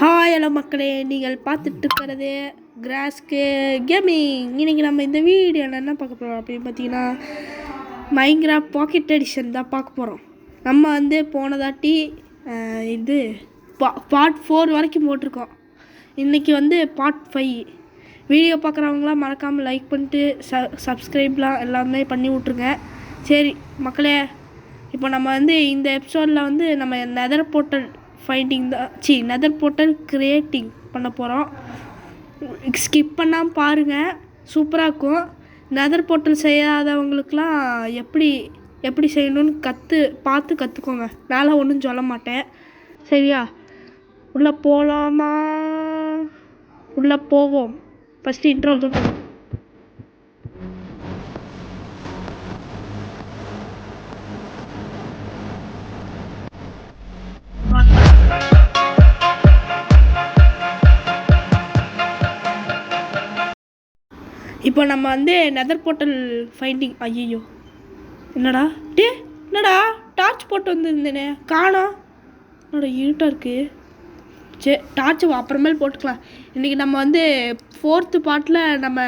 Hi hello மக்களே, நீங்கள் பார்த்துட்டு இருக்கிறது கிராஸ்க்கு கேமிங். இன்றைக்கி நம்ம இந்த வீடியோவில் என்ன பார்க்க போகிறோம் அப்படின்னு பார்த்தீங்கன்னா, மைன்கிராஃப்ட் பாக்கெட் எடிஷன் தான் பார்க்க போகிறோம். நம்ம வந்து போனதாட்டி இது பார்ட் 4 வரைக்கும் போட்டிருக்கோம். இன்றைக்கி வந்து பார்ட் 5. வீடியோ பார்க்குறவங்களாம் மறக்காமல் லைக் பண்ணிட்டு சப்ஸ்கிரைப்லாம் எல்லாமே பண்ணி விட்ருங்க. சரி மக்களே, இப்போ நம்ம வந்து இந்த எபிசோடில் வந்து நம்ம நெதர் போர்ட்டல் ஃபைண்டிங் தான் நெதர் போர்ட்டல் கிரியேட்டிங் பண்ண போகிறோம். ஸ்கிப் பண்ணாமல் பாருங்கள், சூப்பராக இருக்கும். நெதர் போர்ட்டல் செய்யாதவங்களுக்கெலாம் எப்படி செய்யணும்னு பார்த்து கற்றுக்கோங்க. நான் ஒன்றும் சொல்ல மாட்டேன், சரியா? உள்ளே போகலாமா? உள்ளே போவோம். ஃபஸ்ட்டு இன்ட்ரோ தான். இப்போ நம்ம வந்து நெதர் போர்ட்டல் ஃபைண்டிங். ஐயோ என்னடா டார்ச் போட்டு வந்துருந்தேனே, காணோம். என்னோட இருட்டாக இருக்குது. சரி, டார்ச் அப்புறமேல் போட்டுக்கலாம். இன்றைக்கி நம்ம வந்து 4th பார்ட்டில் நம்ம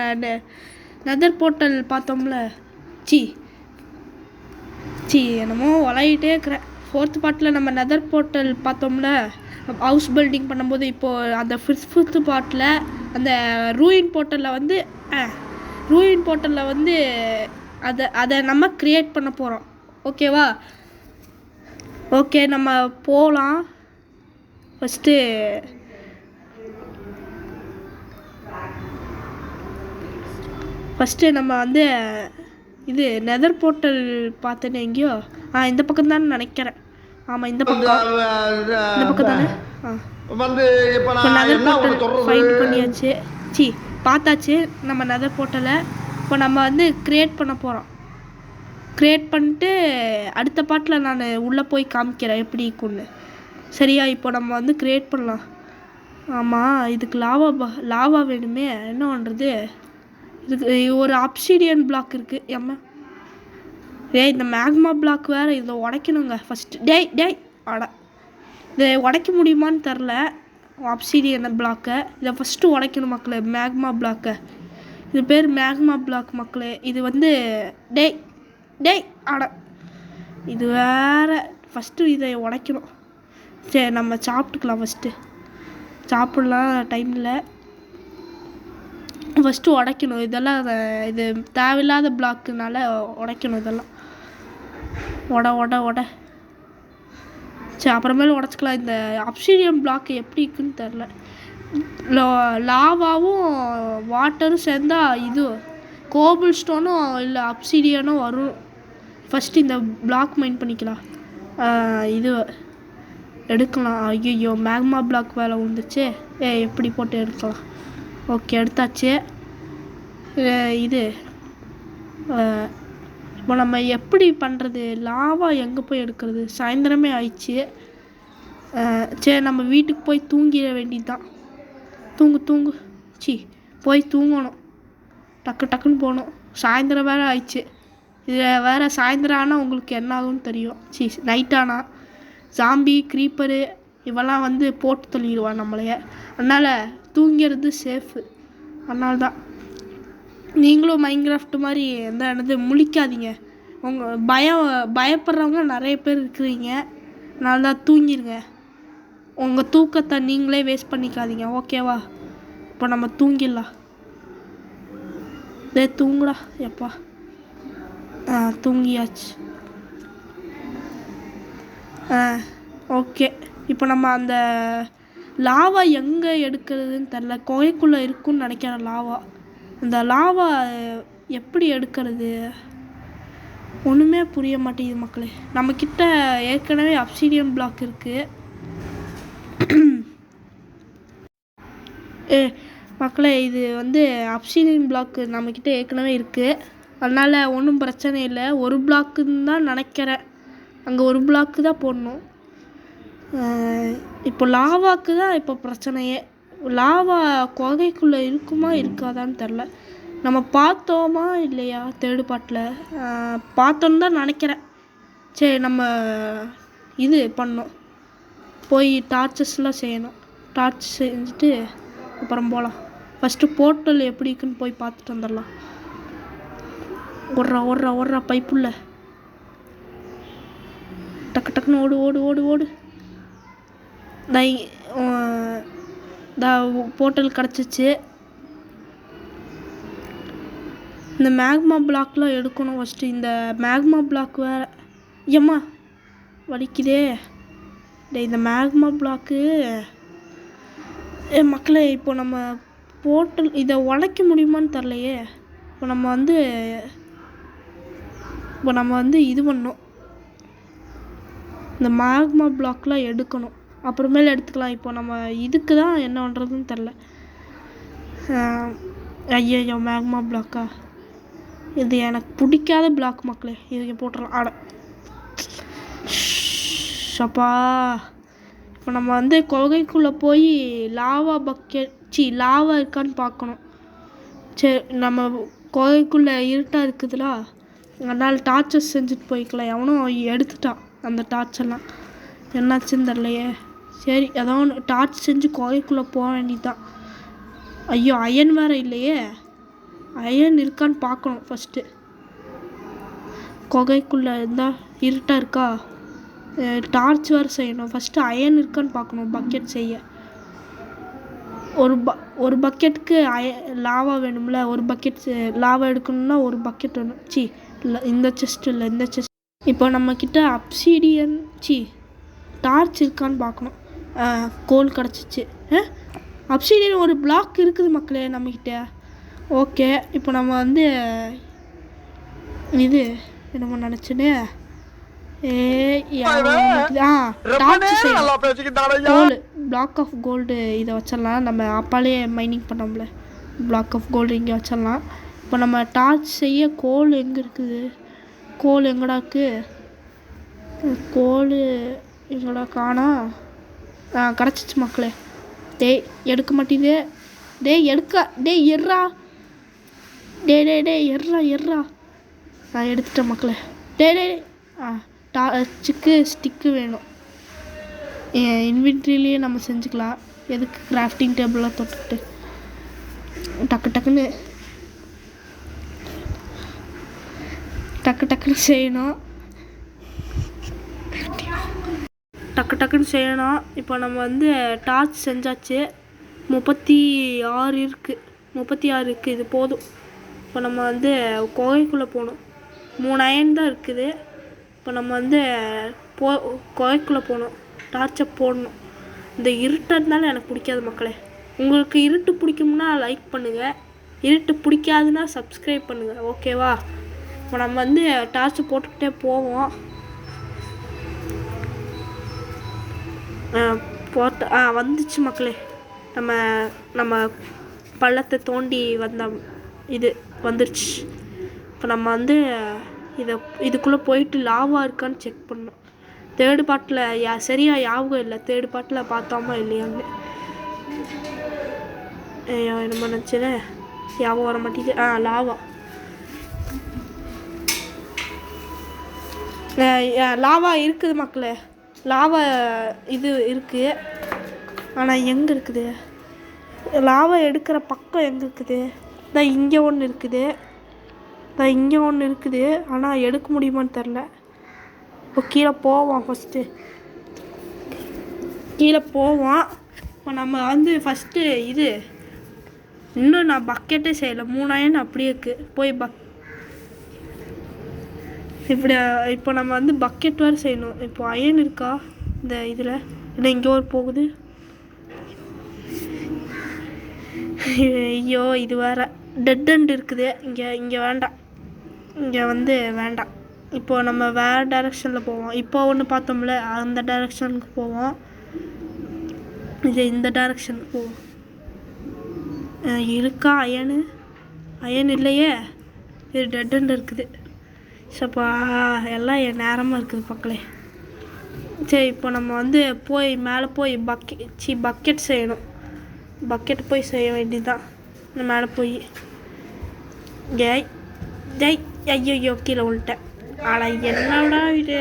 நெதர் போர்ட்டல் பார்த்தோம்ல. என்னமோ வளையிட்டே இருக்கிறேன். 4th பார்ட்டில் நம்ம நெதர் போர்ட்டல் பார்த்தோம்ல, ஹவுஸ் பில்டிங் பண்ணும்போது. இப்போது அந்த 5th பார்ட்டில் அந்த ரூயின் போர்ட்டலில் வந்து அதை நம்ம க்ரியேட் பண்ண போகிறோம். ஓகேவா? ஓகே, நம்ம போகலாம். ஃபஸ்ட்டு நம்ம வந்து இது நெதர் போர்ட்டல் பார்த்தேன்னு எங்கேயோ இந்த பக்கம் தான் நினைக்கிறேன். ஆமாம், இந்த பக்கம் தானே. நெதர் போர்ட்டல் ஃபைண்ட் பண்ணியாச்சு. பார்த்தாச்சு நம்ம நெதர் போர்ட்டலை. இப்போ நம்ம வந்து க்ரியேட் பண்ண போகிறோம். க்ரியேட் பண்ணிட்டு அடுத்த பாட்டில் நான் உள்ளே போய் காமிக்கிறேன் எப்படி இருக்குன்னு, சரியா? இப்போ நம்ம வந்து க்ரியேட் பண்ணலாம். ஆமாம், இதுக்கு லாவா வேணுமே. என்ன பண்ணுறது? இதுக்கு ஒரு அப்சிடியன் பிளாக் இருக்குது. இந்த மேக்மா பிளாக் வேறு. இதை உடைக்கணுங்க ஃபஸ்ட்டு. டேய் இதை உடைக்க முடியுமான்னு தெரில. அப்சிடியன் பிளாக்கை இதை ஃபஸ்ட்டு உடைக்கணும் மக்களே. மேக்மா பிளாக்கை, இது பேர் மேக்மா பிளாக் மக்களே. இது வந்து இது வேறு. ஃபஸ்ட்டு இதை உடைக்கணும். சரி, நம்ம சாப்பிட்டுக்கலாம். ஃபஸ்ட்டு சாப்பிட்லாம், டைம் இல்லை. ஃபஸ்ட்டு உடைக்கணும் இதெல்லாம். இது தேவையில்லாத பிளாக்குனால உடைக்கணும் இதெல்லாம். உட சரி, அப்புறமேல உடச்சிக்கலாம். இந்த அப்சிடியன் பிளாக் எப்படி இருக்குன்னு தெரில. லாவாவும் வாட்டரும் சேர்ந்தா இது கோபிள் ஸ்டோனும் இல்லை அப்சிடியனும் வரும். ஃபஸ்ட்டு இந்த பிளாக் மைண்ட் பண்ணிக்கலாம். இது எடுக்கலாம். ஐயோ, மேக்மா பிளாக் வேலை விழுந்துச்சு. எப்படி போட்டு எடுக்கலாம்? ஓகே, எடுத்தாச்சு. இது இப்போ நம்ம எப்படி பண்ணுறது? லாவா எங்கே போய் எடுக்கிறது? சாயந்தரமே ஆயிடுச்சு. சரி, நம்ம வீட்டுக்கு போய் தூங்கிட வேண்டியது தான். தூங்கு போய் தூங்கணும். டக்குன்னு போகணும். சாயந்தரம் வேறு ஆயிடுச்சு. இதில் வேறு சாயந்தரம் ஆனால் உங்களுக்கு என்ன ஆகும்னு தெரியும். நைட் ஆனால் ஜாம்பி க்ரீப்பரு இவெல்லாம் வந்து போட்டு தள்ளிடுவான் நம்மளைய. அதனால் தூங்கிறது சேஃபு. அதனால தான் நீங்களும் மைன்கிராஃப்ட் மாதிரி என்னது முழிக்காதீங்க. பயப்படுறவங்க நிறைய பேர் இருக்கிறீங்க. அதனால தான் தூங்கிடுங்க. உங்கள் தூக்கத்தை நீங்களே வேஸ்ட் பண்ணிக்காதீங்க, ஓகேவா? இப்போ நம்ம தூங்கிடலாம். தூங்குடா எப்பா. தூங்கியாச்சு. ஓகே, இப்போ நம்ம அந்த லாவா எங்கே எடுக்கிறதுன்னு தெரில. குகைக்குள்ளே இருக்குன்னு நினைக்கிறேன் லாவா. அந்த லாவா எப்படி எடுக்கிறது ஒன்றுமே புரிய மாட்டேங்குது மக்களே. நம்மக்கிட்ட ஏற்கனவே அப்சிடியன் பிளாக் இருக்குது. மக்களே, இது வந்து அப்சிடியன் பிளாக் நம்மக்கிட்ட ஏற்கனவே இருக்குது. அதனால் ஒன்றும் பிரச்சனை இல்லை. ஒரு பிளாக்குன்னு தான் நினைக்கிறேன். அங்கே ஒரு பிளாக்கு தான் போடணும். இப்போ லாவாக்கு தான் இப்போ பிரச்சனையே. லாவா குகைக்குள்ளே இருக்குமா இருக்காதான்னு தெரில. நம்ம பார்த்தோமா இல்லையா? தேர்டு பார்ட்டில் பார்த்தோன்னு தான் நினைக்கிறேன். சரி, நம்ம இது பண்ணோம். போய் டார்ச்சஸ்லாம் செய்யணும். டார்ச் செஞ்சுட்டு அப்புறம் போகலாம். ஃபஸ்ட்டு போர்ட்டல் எப்படி இருக்குன்னு போய் பார்த்துட்டு வந்துடலாம். ஓடுறா பைப்புள்ள டக்கு டக்குன்னு ஓடு. போர்ட்டல் கிடச்சிச்சு. இந்த மேக்மா பிளாக்லாம் எடுக்கணும் ஃபஸ்ட்டு. இந்த மேக்மா பிளாக் வேறு ஏம்மா வலிக்குதே. இந்த மேக்மா பிளாக்கு மக்களே இப்போ நம்ம போர்ட்டல் இதை உடைக்க முடியுமான்னு தெரிலையே. இப்போ நம்ம வந்து இது பண்ணோம். இந்த மேக்மா பிளாக்லாம் எடுக்கணும், அப்புறமேல எடுத்துக்கலாம். இப்போ நம்ம இதுக்கு தான் என்ன பண்ணுறதுன்னு தெரில. ஐயோ மேக்மா பிளாக்கா, இது எனக்கு பிடிக்காத பிளாக் மக்களே. இதுக்கு போட்டுடலாம். ஷப்பா. இப்போ நம்ம வந்து கொகைக்குள்ளே போய் லாவா இருக்கான்னு பார்க்கணும். சரி, நம்ம கொகைக்குள்ளே இருட்டாக இருக்குதுல, அதனால் டார்ச்சஸ் செஞ்சுட்டு போய்க்கலாம். எவனும் எடுத்துட்டான் அந்த டார்ச்செல்லாம், என்னாச்சுன்னு தெரிலையே. சரி, ஏதோ ஒன்று டார்ச் செஞ்சு கொகைக்குள்ளே போக வேண்டியதுதான். ஐயோ அயன் வேறு இல்லையே. அயன் இருக்கான்னு பார்க்கணும் ஃபஸ்ட்டு. கொகைக்குள்ளே இருந்தால் இருட்டாக இருக்கா, டார்ச் வேறு செய்யணும். ஃபஸ்ட்டு அயன் இருக்கான்னு பார்க்கணும் பக்கெட் செய்ய. ஒரு பக்கெட்டுக்கு லாவா வேணும்ல. ஒரு பக்கெட் லாவா எடுக்கணும்னா ஒரு பக்கெட் வேணும். இல்லை இந்த செஸ்ட் இல்லை, இந்த செஸ்ட். இப்போ நம்மக்கிட்ட அப்சீடியன் டார்ச் இருக்கான்னு பார்க்கணும். கோல் கிடச்சிச்சு. அப்சீடியன் ஒரு பிளாக் இருக்குது மக்களே நம்மக்கிட்ட. ஓகே, இப்போ நம்ம வந்து இது என்னமோ நினச்சேனே. பிளாக் ஆஃப் கோல்டு இதை வச்சிடலாம். நம்ம அப்பாலே மைனிங் பண்ணோம்ல, பிளாக் ஆஃப் கோல்டு இங்கே வச்சிடலாம். இப்போ நம்ம டார்ச் செய்ய கோல் எங்கே இருக்குது? கோல் எங்கடா இருக்கு? கோல் எங்கடா காணா? கிடச்சிச்சு மக்களே. எடுக்க மாட்டேங்குது. எர்றா. எர்றா. நான் எடுத்துட்டேன் மக்களே. டார்ச்சுக்கு ஸ்டிக்கு வேணும். இன்வென்ட்ரிலேயே நம்ம செஞ்சுக்கலாம். எதுக்கு கிராஃப்டிங் டேபிளாக தொட்டுக்கிட்டு டக்குன்னு செய்யணும். இப்போ நம்ம வந்து டார்ச் செஞ்சாச்சு. 36 இருக்குது. இது போதும். இப்போ நம்ம வந்து குகைக்குள்ளே போகணும். 3 அயன் தான் இருக்குது. இப்போ நம்ம வந்து குகைக்குள்ளே போகணும், டார்ச்சை போடணும். இந்த இருட்டுனால எனக்கு பிடிக்காது மக்களே. உங்களுக்கு இருட்டு பிடிக்கும்னா லைக் பண்ணுங்கள், இருட்டு பிடிக்காதுன்னா சப்ஸ்கிரைப் பண்ணுங்கள். ஓகேவா? இப்போ நம்ம வந்து டார்ச்சை போட்டுக்கிட்டே போவோம். வந்துச்சு மக்களே. நம்ம பள்ளத்தை தோண்டி இது வந்துருச்சு. இப்போ நம்ம வந்து இதுக்குள்ளே போயிட்டு லாவா இருக்கான்னு செக் பண்ணணும். தேர்டு பார்ட்டில் சரியாக ஞாபகம் இல்லை. தேர்டு பார்ட்டில் பார்த்தோமா இல்லையான்னு. என்ன நினச்சேனே, ஞாபகம் வர மாட்டேங்குது. லாவா இருக்குது மக்களே. லாவா இது இருக்குது. ஆனால் எங்கே இருக்குது லாவா? எடுக்கிற பக்கம் எங்கே இருக்குது? இங்கே ஒன்று இருக்குது. ஆனால் எடுக்க முடியுமான்னு தெரில. இப்போ கீழே போவோம். ஃபஸ்ட்டு கீழே போவோம். இப்போ நம்ம வந்து ஃபஸ்ட்டு இன்னும் நான் பக்கெட்டே செய்யலை. 3 அயன் அப்படியே இருக்குது. போய் இப்போ நம்ம வந்து பக்கெட் வேறு செய்யணும். இப்போ அயன் இருக்கா இந்த இதில்? இல்லை இங்கே ஒரு போகுது. ஐயோ இது வேறு டெட் எண்ட் இருக்குது. இங்கே வேண்டாம். இங்கே வந்து வேண்டாம். இப்போது நம்ம வேறு டைரெக்ஷனில் போவோம். இப்போ ஒன்று பார்த்தோம்ல, அந்த டைரெக்ஷனுக்கு போவோம். இந்த டைரெக்ஷனுக்கு போவோம். இருக்கா அயன் இல்லையே. இது டெட் எண்ட் இருக்குது. சப்பா, எல்லாம் என் நேரமாக இருக்குது மக்களே. சரி, இப்போ நம்ம வந்து மேலே போய் பக்கெட் செய்யணும். பக்கெட் போய் செய்ய வேண்டியதுதான். மேலே போய் ஐயோ கீழே விட்டேன். ஆனால் என்னடா இது,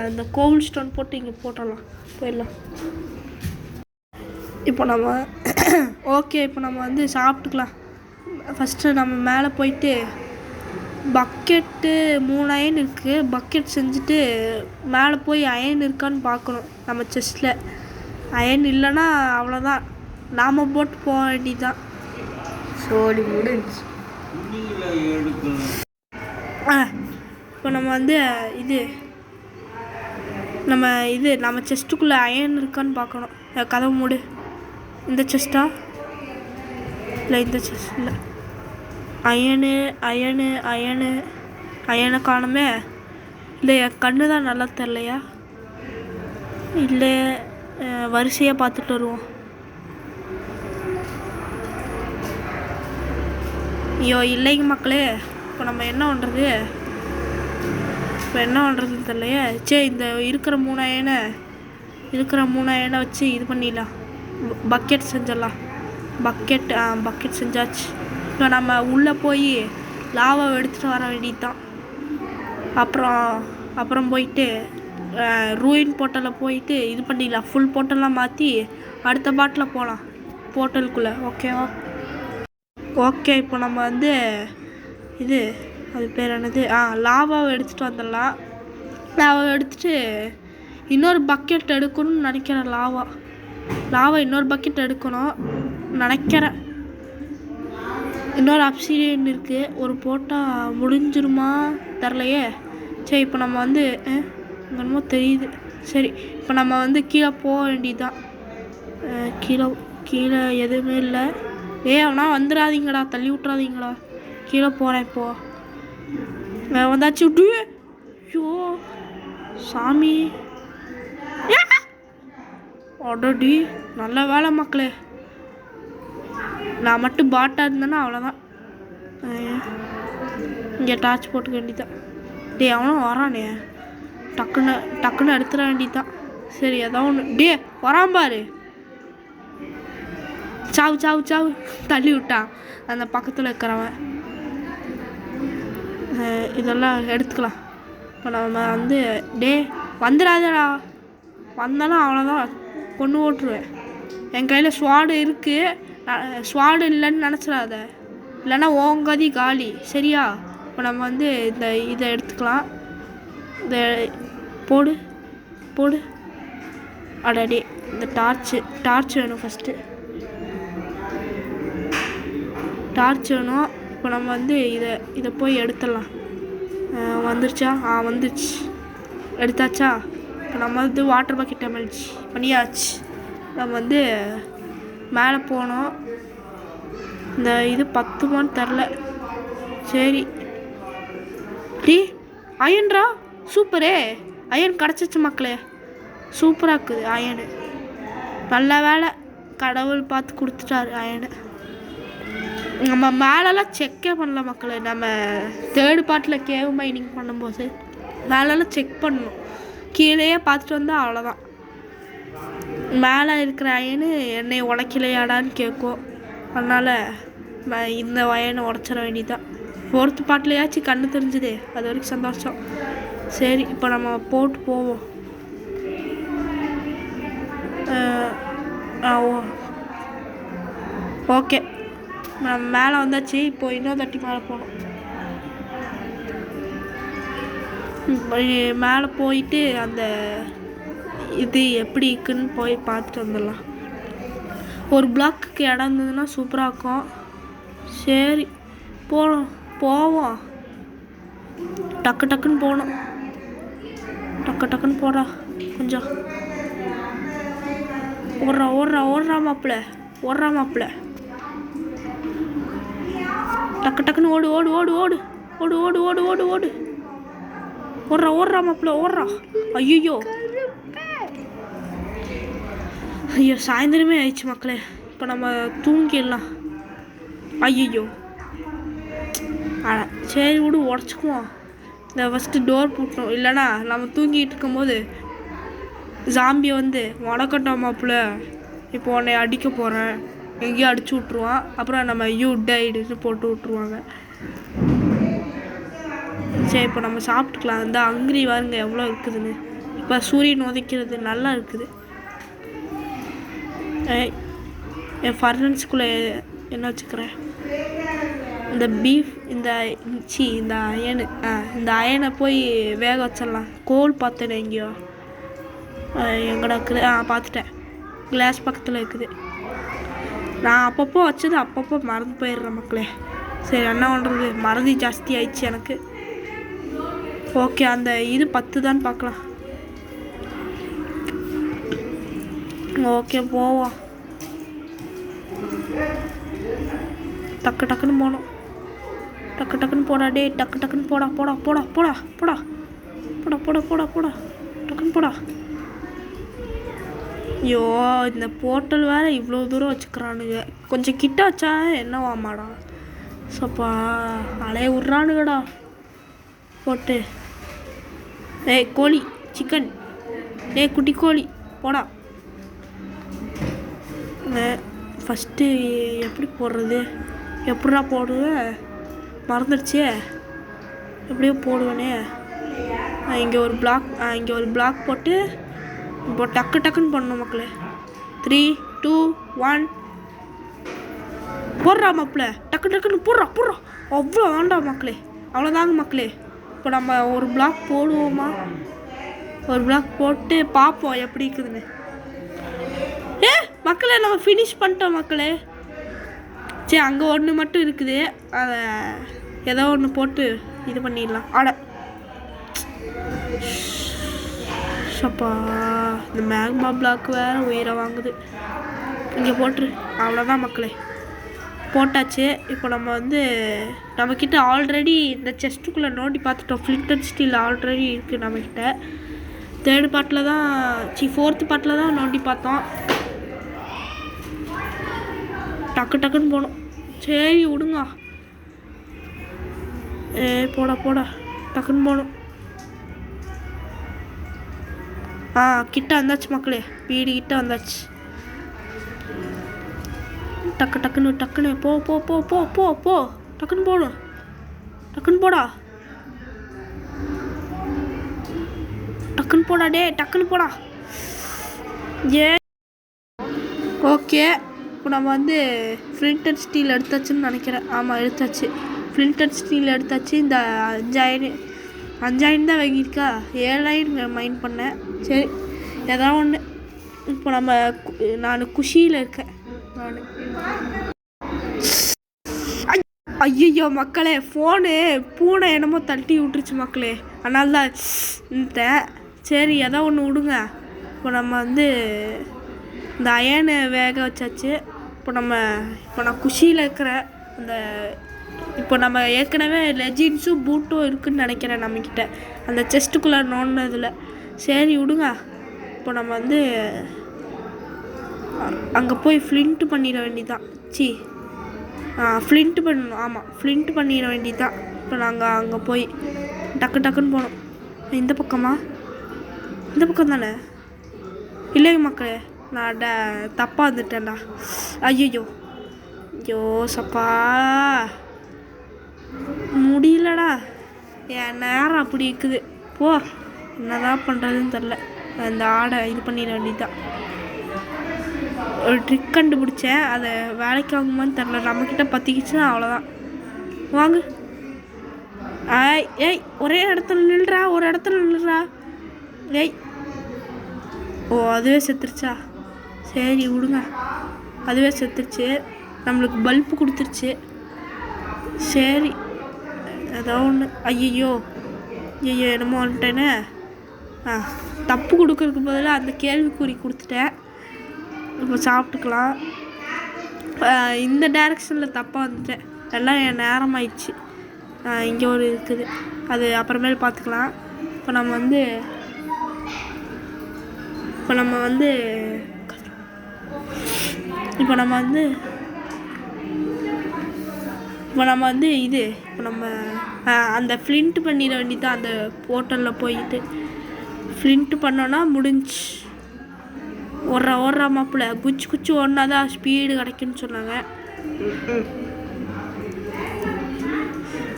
இந்த கோவில் ஸ்டோன் போட்டு இங்கே போட்டுடலாம். போயிடலாம். இப்போ நம்ம ஓகே இப்போ நம்ம வந்து சாப்பிட்டுக்கலாம். ஃபஸ்ட்டு நம்ம மேலே போயிட்டு பக்கெட்டு 3 அயன் இருக்குது. பக்கெட் செஞ்சுட்டு மேலே போய் அயன் இருக்கான்னு பார்க்கணும். நம்ம செஸ்ட்டில் அயன் இல்லைன்னா அவ்வளோதான், நாம் போட்டு போக வேண்டியதுதான். சோடி முடிஞ்சு. இப்போ நம்ம வந்து நம்ம செஸ்ட்டுக்குள்ளே அயன் இருக்கான்னு பார்க்கணும். கதவு மூடு. இந்த செஸ்ட்டா இல்லை, இந்த செஸ்ட் இல்லை. அயனை காணுமே. இல்லை என் கண்ணு தான் நல்லா தெரிலையா? இல்லை வரிசையாக பார்த்துட்டு வருவோம். ஐயோ இல்லைங்க மக்களே, இப்போ நம்ம என்ன பண்ணுறதுன்னு தெரியலையே. சரி, இந்த இருக்கிற 3 அயனை வச்சு இது பண்ணிடலாம். பக்கெட் செஞ்சிடலாம். பக்கெட் செஞ்சாச்சு. இப்போ நம்ம உள்ளே போய் லாவாவை எடுத்துகிட்டு வர வேண்டியது தான். அப்புறம் போயிட்டு ரூயின் போர்ட்டலில் போயிட்டு இது பண்ணிடலாம். ஃபுல் போர்ட்டல்லாம் மாற்றி அடுத்த பாட்டில் போகலாம் போர்ட்டலுக்குள்ளே. ஓகேவா? ஓகே, இப்போ நம்ம வந்து அது பேர் என்னது, லாவாவை எடுத்துகிட்டு வந்துடலாம். லாவாவை எடுத்துகிட்டு இன்னொரு பக்கெட் எடுக்கணும்னு நினைக்கிறேன். லாவா இன்னொரு பக்கெட் எடுக்கணும் நினைக்கிறேன். இன்னொரு அப்சிடியன் இருக்குது. ஒரு போட்டால் முடிஞ்சிருமா தெரிலையே. சரி, இப்போ நம்ம வந்து என்னமோ தெரியுது. சரி, இப்போ நம்ம வந்து கீழே போக வேண்டியதுதான். கீழே எதுவுமே இல்லை. அவனா வந்துடாதீங்கடா, தள்ளி விட்றாதீங்களா. கீழே போகிறேன். இப்போது வந்தாச்சு. விட்டு ஐயோ சாமி, அடடி நல்ல வேலை மக்களே. நான் மட்டும் பாட்டாக இருந்தேன்னா அவ்வளோதான். இங்கே டார்ச் போட்டுக்க வேண்டியதான். அவனும் வரானே, டக்குன்னு எடுத்துட வேண்டியதுதான். சரி, ஏதாவது ஒன்று. வரான் பாரு. சாவு தள்ளி விட்டான் அந்த பக்கத்தில் இருக்கிறவன். இதெல்லாம் எடுத்துக்கலாம். இப்போ நம்ம வந்து வந்துடாதடா, வந்தாலும் அவ்வளோதான், கொண்டு ஓட்டுருவேன். என் கையில் ஸ்வாடு இருக்குது. ஸ்வாடு இல்லைன்னு நினச்சிடாத, இல்லைன்னா ஓங்கதி காலி. சரியா? இப்போ நம்ம வந்து இதை எடுத்துக்கலாம். இந்த போடு. அடடே, இந்த டார்ச் வேணும். ஃபஸ்ட்டு டார்ச் வேணும். இப்போ நம்ம வந்து இதை போய் எடுத்துடலாம். வந்துருச்சா? வந்துருச்சு. எடுத்தாச்சா? இப்போ நம்ம வந்து வாட்டர் பக்கெட் எமர்ஜி பண்ணியாச்சு. நம்ம வந்து மேலே போனோம். இது 10 தெரில. சரி, அயன்ரா, சூப்பரே. அயன் கிடச்சிச்சு மக்களே. சூப்பராக இருக்குது அயனு. நல்ல வேலை, கடவுள் பார்த்து கொடுத்துட்டாரு அயனு. நம்ம மேலெல்லாம் செக்கே பண்ணல மக்களே. நம்ம 3rd பார்ட்டில் கேவ் மைனிங் பண்ணும்போது மேலெல்லாம் செக் பண்ணணும். கீழேயே பார்த்துட்டு வந்தால் அவ்வளோதான். மேலே இருக்கிற அயனு என்னை உடைக்கலையாடான்னு கேட்கும். அதனால் இந்த அயனை உடச்சிட வேண்டியதான். 4th பார்ட்லையாச்சும் கண்ணு தெரிஞ்சுதே, அது வரைக்கும் சந்தோஷம். சரி, இப்போ நம்ம போட்டு போவோம். ஓகே, நம்ம மேலே வந்தாச்சு. இப்போ இன்னொரு தட்டி மேலே போகணும். மேலே போயிட்டு அந்த இது எப்படி இருக்குன்னு போய் பார்த்துட்டு வந்துடலாம். ஒரு பிளாக்குக்கு இடம் இருந்ததுன்னா சூப்பராக இருக்கும். சரி, போவோம். டக்குன்னு போகணும். டக்குன்னு போடா. கொஞ்சம் ஓடுறா மாப்பிள்ள. டக்குன்னு ஓடு. ஓடுறா மாப்பிள்ள, ஓடுறா. ஐயோ சாயந்தரமே ஆயிடுச்சு மக்களே. இப்போ நம்ம தூங்கிடலாம். ஐயோ சரி விடு, உடச்சிக்குவோம். இந்த ஃபஸ்ட்டு டோர் போட்டோம், இல்லைனா நம்ம தூங்கிட்டு இருக்கும்போது ஜாம்பி வந்து வணக்கட்டும் மாப்பிள்ள, இப்போ உன்னை அடிக்க போகிறேன், எங்கேயும் அடிச்சு விட்ருவான். அப்புறம் நம்ம யூ டைடுன்னு போட்டு விட்ருவாங்க. சரி, இப்போ நம்ம சாப்பிட்டுக்கலாம். இந்த அங்கிரி வாருங்க எவ்வளோ இருக்குதுன்னு. இப்போ சூரியன் உதைக்கிறது நல்லா இருக்குது. என் ஃபர்னன்ஸ்குள்ளே என்ன வச்சுக்கிறேன், இந்த பீஃப் இந்த அயனு இந்த அயனை போய் வேக வச்சிடலாம். கோல் பார்த்தேன் எங்கேயோ, எங்கடா இருக்குது, பார்த்துட்டேன், கிளாஸ் பக்கத்தில் இருக்குது. நான் அப்பப்போ வச்சது அப்பப்போ மறந்து போயிடுறேன் மக்களே. சரி என்ன பண்ணுறது, மறதி ஜாஸ்தி ஆயிடுச்சு எனக்கு. ஓகே அந்த இது 10 தான் பார்க்கலாம். ஓகே போவோம், டக்குன்னு போகணும். டக்குன்னு போடா டே, டக்குன்னு போடா போடா போடா போடா போடா போடா போடா போடா போடா டக்குன்னு போடா. ஐயோ இந்த போர்ட்டல் வேறு இவ்வளோ தூரம் வச்சுக்கிறானுங்க. கொஞ்சம் கிட்ட வச்சா என்னவாமாடா, சப்பா அலைய விட்றானுங்கடா போட்டு. ஏய் கோழி, சிக்கன், ஏய் குட்டி கோழி போடா. ஃபஸ்ட்டு எப்படி போடுறது, எப்படா போடுவேன் மறந்துடுச்சே, எப்படியோ போடுவேனே. இங்கே ஒரு பிளாக் போட்டு இப்போ டக்குன்னு பண்ணணும் மக்களே. 3 2 1 போடுறா மாப்பிள்ள, டக்குன்னு போடுறா. அவ்வளோ வேண்டாம் மக்களே, அவ்வளோதாங்க மக்களே. இப்போ நம்ம ஒரு பிளாக் போடுவோமா, ஒரு பிளாக் போட்டு பார்ப்போம் எப்படி இருக்குதுன்னு. மக்களே நம்ம ஃபினிஷ் பண்ணிட்டோம் மக்களே. சரி அங்கே ஒன்று மட்டும் இருக்குது, அதை ஏதோ ஒன்று போட்டு இது பண்ணிடலாம். ஷப்பா இந்த மேக்மா பிளாக் வேறு உயிரை வாங்குது. இங்கே போட்டுரு, அவ்வளோதான் மக்களே, போட்டாச்சு. இப்போ நம்ம நம்மக்கிட்ட ஆல்ரெடி இந்த செஸ்ட்டுக்குள்ளே நோண்டி பார்த்துட்டோம். ஃப்ளிண்ட் அண்ட் ஸ்டீல் ஆல்ரெடி இருக்குது நம்மக்கிட்ட. 3rd பார்ட்டில் தான் 4th பார்ட்டில் தான் நோண்டி பார்த்தோம். டக்குன்னு போகணும். சரி விடுங்க, போடா டக்குன்னு போகணும். கிட்ட வந்தாச்சு மக்களே, வீடு கிட்ட வந்தாச்சு. டக்குன்னு போ டக்குன்னு போகணும். டக்குன்னு போடா டே, டக்குன்னு போடா. ஓகே இப்போ நம்ம ஃப்ளிண்ட் அண்ட் ஸ்டீல் எடுத்தாச்சுன்னு நினைக்கிறேன். ஆமாம் எடுத்தாச்சு, ஃப்ளிண்ட் அண்ட் ஸ்டீல் எடுத்தாச்சு. இந்த 5 அயன் தான் வாங்கியிருக்கா, 7 அயன் மைண்ட் பண்ணேன். சரி ஏதாவது ஒன்று. இப்போ நான் குஷியில் இருக்கேன். ஐயோ மக்களே, ஃபோனு பூனை என்னமோ தட்டி விட்டுருச்சு மக்களே, அதனால தான் இருந்தேன். சரி ஏதோ ஒன்று விடுங்க. இப்போ நம்ம இந்த அயனை வேக வச்சாச்சு. இப்போ நான் குஷியில் இருக்கிறேன். இப்போ நம்ம ஏற்கனவே லெஜின்ஸும் பூட்டும் இருக்குதுன்னு நினைக்கிறேன் நம்மக்கிட்ட, அந்த செஸ்ட்டுக்குள்ளே நோண்டினதில். சரி விடுங்க. இப்போ நம்ம அங்கே போய் ஃப்ளிண்ட் பண்ணிட வேண்டியதான். ஃப்ளிண்ட் பண்ணணும். ஆமாம் ஃப்ளிண்ட் பண்ணிட வேண்டியதான். இப்போ நாங்கள் அங்கே போய் டக்குன்னு போகணும். இந்த பக்கமா, இந்த பக்கம் தானே? இல்லைங்க மக்களே, நான் தப்பாக வந்துட்டேன்டா. ஐயோ சப்பா முடியலடா, என் நேரம் அப்படி இருக்குது. போ என்னதான் பண்ணுறதுன்னு தெரில. அந்த ஆடை இது பண்ணிட வேண்டியதுதான். ஒரு ட்ரிக் கண்டுபிடிச்சேன், அதை வேலைக்கு ஆகுமான்னு தெரில. நம்மக்கிட்ட பற்றிக்கிச்சுன்னா அவ்வளோதான். வாங்க. ஏய் ஒரே இடத்துல நில்றா. ஏய் அதுவே செத்துருச்சா? சரி விடுங்க, அதுவே செத்துருச்சு. நம்மளுக்கு பல்பு கொடுத்துருச்சு. சரி ஏதோ ஒன்று. ஐயோ என்னமோ வந்துட்டேனே. தப்பு கொடுக்கறதுக்கு பதிலாக அந்த கேள்விக்குறி கொடுத்துட்டேன். இப்போ சாப்பிட்டுக்கலாம். இந்த டைரெக்ஷனில் தப்பாக வந்துட்டேன், எல்லாம் என் நேரம் ஆயிடுச்சு. இங்கே ஒரு இருக்குது, அது அப்புறமேல் பார்த்துக்கலாம். இப்போ நம்ம அந்த ஃப்ளிண்ட் பண்ணிட வேண்டியதான். அந்த போர்ட்டலில் போயிட்டு ஃப்ளிண்ட் பண்ணோன்னா முடிஞ்சு. ஓடுறா மாப்பிள்ள, குச்சி ஓடினா தான் ஸ்பீடு கிடைக்குன்னு சொன்னாங்க.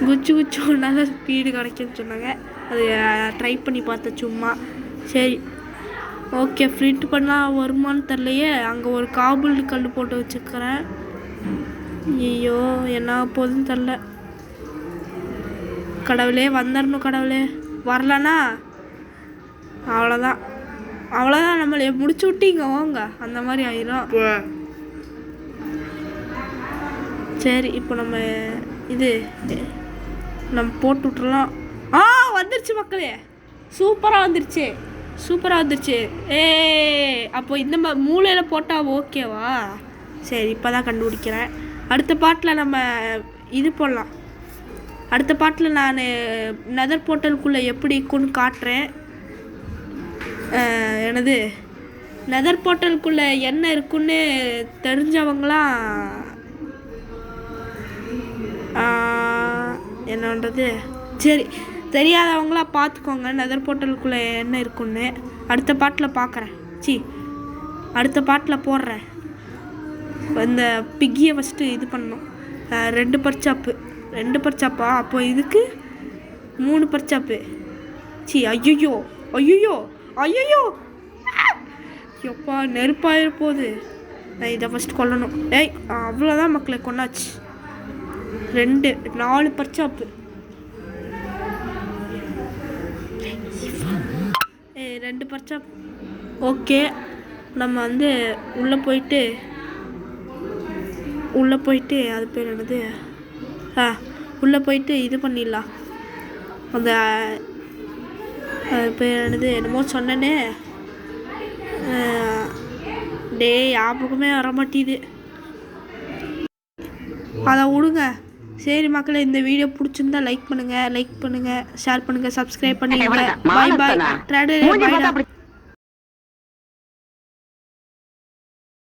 குச்சி ஓடினா தான் ஸ்பீடு கிடைக்குன்னு சொன்னாங்க. அது ட்ரை பண்ணி பார்த்தேன் சும்மா. சரி ஓகே ஃப்ரிண்ட் பண்ணால் வருமானு தெரிலையே. அங்கே ஒரு காபுல் கல் போட்டு வச்சுக்கிறேன். ஐயோ என்ன போகுதுன்னு தெரில. கடவுளே வந்துடணும் கடவுளே. வரலனா அவ்வளோதான் அவ்வளோதான், நம்மளை முடிச்சு விட்டீங்க வாங்க அந்த மாதிரி ஆயிரும். சரி இப்போ நம்ம இது நம்ம போட்டு விட்டுறலாம். வந்துருச்சு மக்களே, சூப்பராக வந்துருச்சு சூப்பராக வந்துருச்சு. அப்போ இந்த மூலையில் போட்டால் ஓகேவா? சரி இப்போ தான் கண்டுபிடிக்கிறேன். அடுத்த பாட்டில் நம்ம இது போடலாம். அடுத்த பாட்டில் நான் நெதர் போர்ட்டலுக்குள்ளே எப்படி இருக்குன்னு காட்டுறேன். எனது நெதர் போர்ட்டலுக்குள்ளே என்ன இருக்குன்னு தெரிஞ்சவங்களாம் என்னன்றது சரி தெரியாதவங்களாம் பார்த்துக்கோங்க நெதர் போர்ட்டலுக்குள்ளே என்ன இருக்குன்னு. அடுத்த பாட்டில் பார்க்குறேன். அடுத்த பாட்டில் போடுறேன். இந்த பிக்கியை ஃபஸ்ட்டு இது பண்ணணும். 2 பர்ச்சாப்பு 2 பர்ச்சாப்பா? அப்போ இதுக்கு 3 பர்ச்சாப்பு. ஐயோ ஐயோ ஐயோ எப்பா நெருப்பாயிர போகுது. நான் இதை ஃபஸ்ட் கொல்லணும். அவ்வளோதான் மக்களை கொண்டாச்சு. 4 பர்ச்சாப்பு. 2 பர்ச்சாப்பு. ஓகே நம்ம வந்து உள்ளே போயிட்டு அது பேர் என்னது, உள்ளே போயிட்டு இது பண்ணிடலாம். அந்த அது பேர் என்னது என்னமோ சொன்னேனே, ஞாபகமே வர மாட்டேது. அதை விடுங்க. சரி மக்களே, இந்த வீடியோ பிடிச்சிருந்தா லைக் பண்ணுங்கள், ஷேர் பண்ணுங்கள், சப்ஸ்கிரைப் பண்ணுங்கள். பாய் பாய்.